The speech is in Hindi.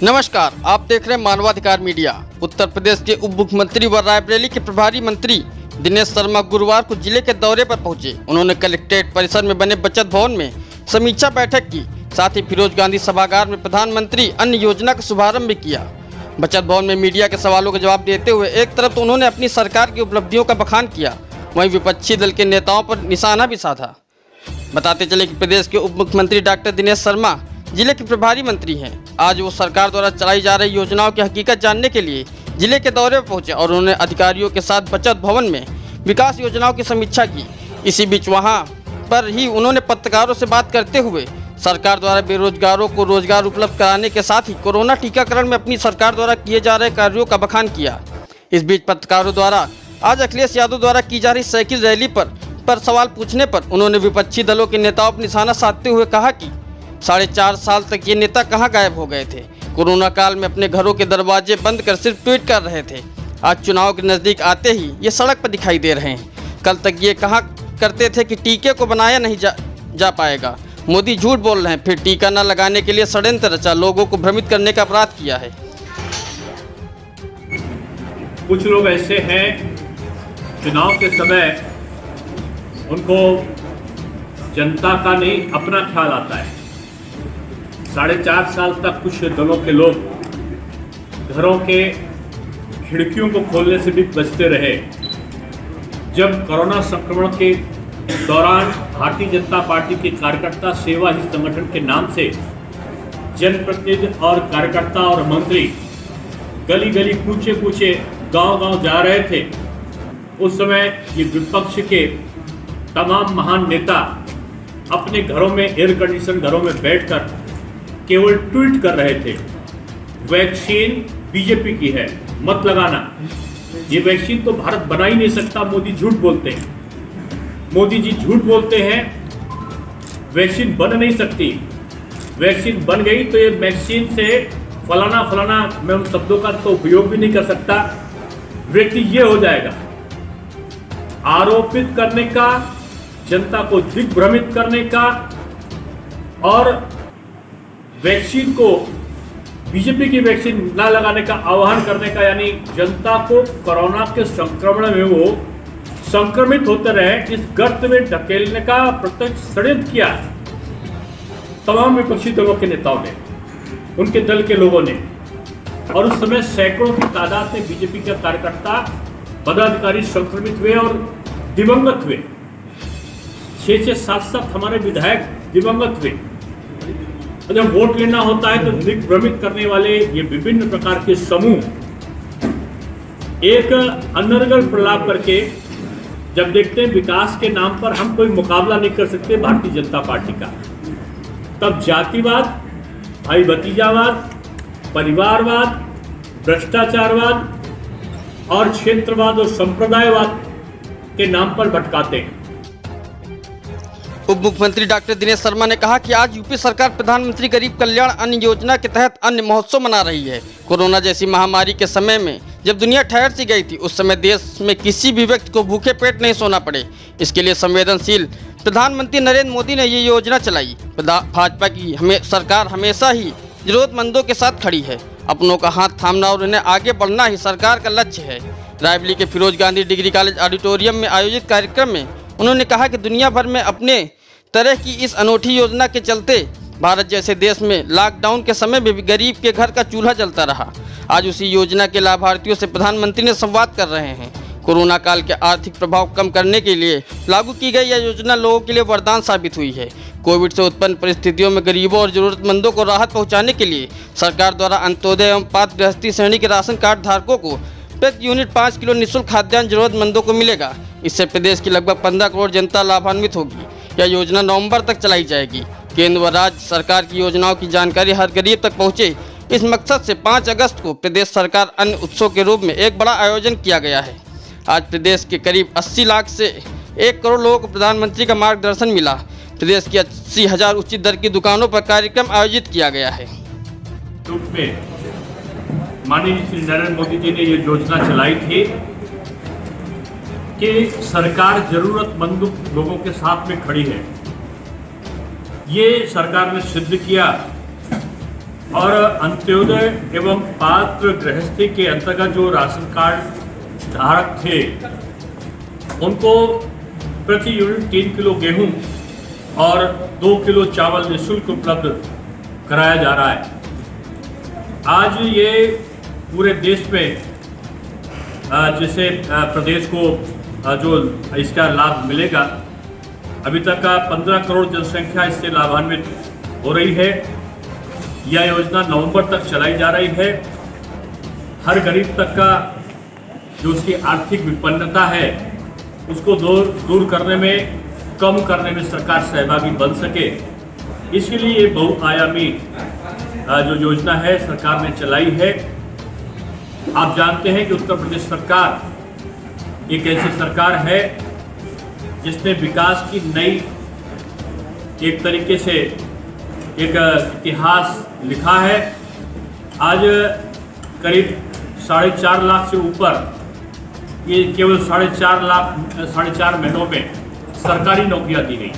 नमस्कार, आप देख रहे हैं मानवाधिकार मीडिया। उत्तर प्रदेश के उप मुख्यमंत्री व रायबरेली के प्रभारी मंत्री दिनेश शर्मा गुरुवार को जिले के दौरे पर पहुंचे। उन्होंने कलेक्ट्रेट परिसर में बने बचत भवन में समीक्षा बैठक की। साथ ही फिरोज गांधी सभागार में प्रधानमंत्री अन्न योजना का शुभारंभ भी किया। बचत भवन में मीडिया के सवालों का जवाब देते हुए एक तरफ तो उन्होंने अपनी सरकार की उपलब्धियों का बखान किया, वहीं विपक्षी दल के नेताओं पर निशाना भी साधा। बताते चले कि प्रदेश के उप मुख्यमंत्री डॉक्टर दिनेश शर्मा जिले के प्रभारी मंत्री हैं। आज वो सरकार द्वारा चलाई जा रही योजनाओं की हकीकत जानने के लिए जिले के दौरे पर पहुंचे और उन्होंने अधिकारियों के साथ बचत भवन में विकास योजनाओं की समीक्षा की। इसी बीच वहां पर ही उन्होंने पत्रकारों से बात करते हुए सरकार द्वारा बेरोजगारों को रोजगार उपलब्ध कराने के साथ ही कोरोना टीकाकरण में अपनी सरकार द्वारा किए जा रहे कार्यों का बखान किया। इस बीच पत्रकारों द्वारा आज अखिलेश यादव द्वारा की जा रही साइकिल रैली पर सवाल पूछने पर उन्होंने विपक्षी दलों के नेताओं पर निशाना साधते हुए कहा कि 4.5 साल तक ये नेता कहां गायब हो गए थे। कोरोना काल में अपने घरों के दरवाजे बंद कर सिर्फ ट्वीट कर रहे थे। आज चुनाव के नज़दीक आते ही ये सड़क पर दिखाई दे रहे हैं। कल तक ये कहा करते थे कि टीके को बनाया नहीं जा पाएगा। मोदी झूठ बोल रहे हैं, फिर टीका न लगाने के लिए षड्यंत्र रचा, लोगों को भ्रमित करने का अपराध किया है। कुछ लोग ऐसे हैं, चुनाव के समय उनको जनता का नहीं अपना ख्याल आता है। 4.5 साल तक कुछ दलों के लोग घरों के खिड़कियों को खोलने से भी बचते रहे। जब कोरोना संक्रमण के दौरान भारतीय जनता पार्टी के कार्यकर्ता सेवा ही संगठन के नाम से जनप्रतिनिधि और कार्यकर्ता और मंत्री गली गली कूचे गांव जा रहे थे, उस समय ये विपक्ष के तमाम महान नेता अपने घरों में एयर कंडीशन घरों में बैठकर केवल ट्वीट कर रहे थे, वैक्सीन बीजेपी की है, मत लगाना। ये वैक्सीन तो भारत बना ही नहीं सकता, मोदी झूठ बोलते हैं। मोदी जी झूठ बोलते हैं, वैक्सीन बन नहीं सकती। वैक्सीन बन गई तो ये वैक्सीन से फलाना मैं उन शब्दों का तो उपयोग भी नहीं कर सकता, व्यक्ति ये हो जाएगा। आरोपित करने का, जनता को दिग्भ्रमित करने का और वैक्सीन को बीजेपी की वैक्सीन न लगाने का आह्वान करने का, यानी जनता को कोरोना के संक्रमण में वो संक्रमित होते रहे, इस गर्त में ढकेलने का प्रत्यक्ष षड्यंत्र किया तमाम विपक्षी दलों के नेताओं ने, उनके दल के लोगों ने। और उस समय सैकड़ों की तादाद में बीजेपी के कार्यकर्ता पदाधिकारी संक्रमित हुए और दिवंगत हुए। 6 7 हमारे विधायक दिवंगत हुए। जब वोट लेना होता है तो दिग्भ्रमित करने वाले ये विभिन्न प्रकार के समूह एक अनर्गल प्रलाप करके जब देखते हैं विकास के नाम पर हम कोई मुकाबला नहीं कर सकते भारतीय जनता पार्टी का, तब जातिवाद, भाई भतीजावाद, परिवारवाद, भ्रष्टाचारवाद और क्षेत्रवाद और संप्रदायवाद के नाम पर भटकाते हैं। उप मुख्यमंत्री डॉक्टर दिनेश शर्मा ने कहा कि आज यूपी सरकार प्रधानमंत्री गरीब कल्याण अन्न योजना के तहत अन्न महोत्सव मना रही है। कोरोना जैसी महामारी के समय में जब दुनिया ठहर सी गई थी, उस समय देश में किसी भी व्यक्ति को भूखे पेट नहीं सोना पड़े। इसके लिए संवेदनशील प्रधानमंत्री नरेंद्र मोदी ने ये योजना चलाई। भाजपा की सरकार हमेशा ही जरूरतमंदों के साथ खड़ी है। अपनों का हाथ थामना और उन्हें आगे बढ़ना ही सरकार का लक्ष्य है। रायबरेली के Firoz Gandhi degree college auditorium में आयोजित कार्यक्रम में उन्होंने कहा कि दुनिया भर में अपने तरह की इस अनूठी योजना के चलते भारत जैसे देश में लॉकडाउन के समय भी गरीब के घर का चूल्हा जलता रहा। आज उसी योजना के लाभार्थियों से प्रधानमंत्री ने संवाद कर रहे हैं। कोरोना काल के आर्थिक प्रभाव कम करने के लिए लागू की गई यह योजना लोगों के लिए वरदान साबित हुई है। कोविड से उत्पन्न परिस्थितियों में गरीबों और जरूरतमंदों को राहत पहुंचाने के लिए सरकार द्वारा अंत्योदय एवं पात्र गृहस्थी श्रेणी के राशन कार्ड धारकों को प्रति यूनिट 5 किलो निःशुल्क खाद्यान्न जरूरतमंदों को मिलेगा। इससे प्रदेश की लगभग 15 करोड़ जनता लाभान्वित होगी। यह योजना नवंबर तक चलाई जाएगी। केंद्र व राज्य सरकार की योजनाओं की जानकारी हर गरीब तक पहुंचे, इस मकसद से 5 अगस्त को प्रदेश सरकार अन्न उत्सव के रूप में एक बड़ा आयोजन किया गया है। आज प्रदेश के करीब 80 लाख से 1 करोड़ लोगों को प्रधानमंत्री का मार्गदर्शन मिला। प्रदेश की 80,000 उचित दर की दुकानों पर कार्यक्रम आयोजित किया गया है। माननीय श्री नरेंद्र मोदी जी ने ये योजना चलाई थी कि सरकार जरूरतमंद लोगों के साथ में खड़ी है। ये सरकार ने सिद्ध किया और अंत्योदय एवं पात्र गृहस्थी के अंतर्गत जो राशन कार्ड धारक थे उनको प्रति यूनिट 3 किलो गेहूं और 2 किलो चावल निःशुल्क उपलब्ध कराया जा रहा है। आज ये पूरे देश में जिसे प्रदेश को जो इसका लाभ मिलेगा, अभी तक का 15 करोड़ जनसंख्या इससे लाभान्वित हो रही है। यह योजना नवंबर तक चलाई जा रही है। हर गरीब तक का जो उसकी आर्थिक विपन्नता है उसको दूर करने में, कम करने में सरकार सहभागी बन सके, इसके लिए ये बहुआयामी जो योजना है सरकार ने चलाई है। आप जानते हैं कि उत्तर प्रदेश सरकार एक ऐसी सरकार है जिसने विकास की नई एक तरीके से एक इतिहास लिखा है। आज करीब 4.5 लाख से ऊपर, ये केवल 4.5 महीनों में सरकारी नौकरियां दी गई।